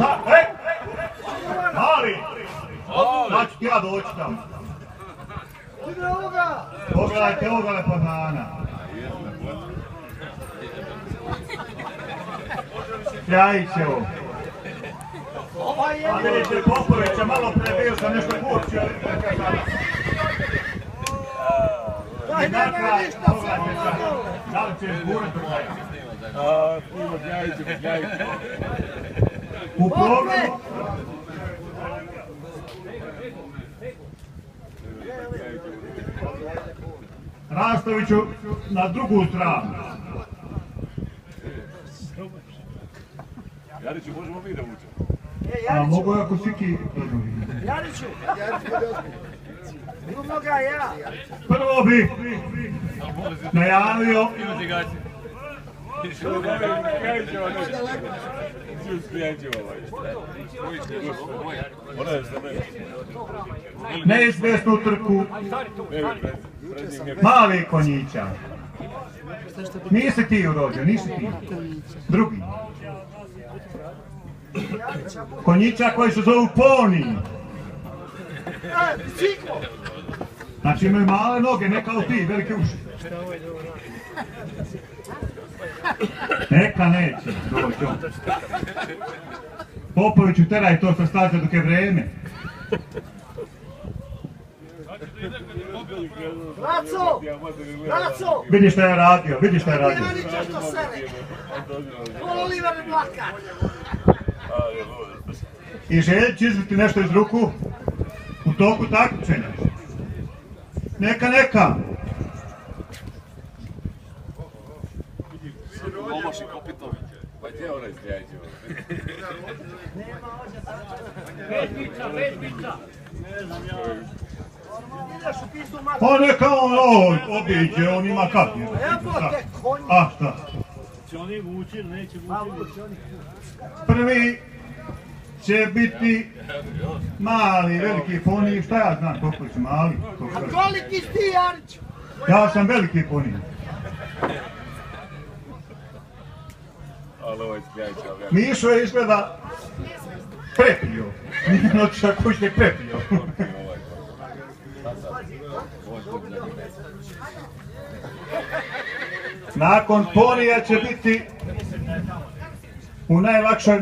Šta? Mali! Znači ti ja doći tamo. Pogledajte ovoga lepodana. Ljajićevo. A vidite Popovića, malo pre bio sam nešto kurčio. I na kraj, pogledajte sad. Da li će izgurati do kraja? U pogledu. Rastoviću na drugu stranu. Jariću, možemo mi da učemo? A mogu ako Siki... Jariću! Imamo ga ja! Prvo bi najavio... neizvjesnu trku Mali konjića. Nisi ti urođen, nisi ti. Drugi. Konjića koji se zovu poni. Znači imaju male noge, ne kao ti, velike uši. Neka neće doći on. Popoviću, teraj to sa staze dok je vreme. Braco! Braco! Vidi šta je radio, vidi šta je radio. Oliver Mlakar! I Želj će izviti nešto iz ruku u toku takmičenja. Neka, neka! Omaši kopitovi. Pa gdje ona izgledaju? Vežbica! Pa neka on obiđe, on ima kapnje. A šta? Će oni vući ili neće vući? Prvi će biti mali, veliki poni, šta ja znam koliko su mali. A koliki si ti, Jarić? Ja sam veliki poni. Mišo je izgleda prepio. Nije noća kućne prepio. Nakon ponija će biti u najlakšoj,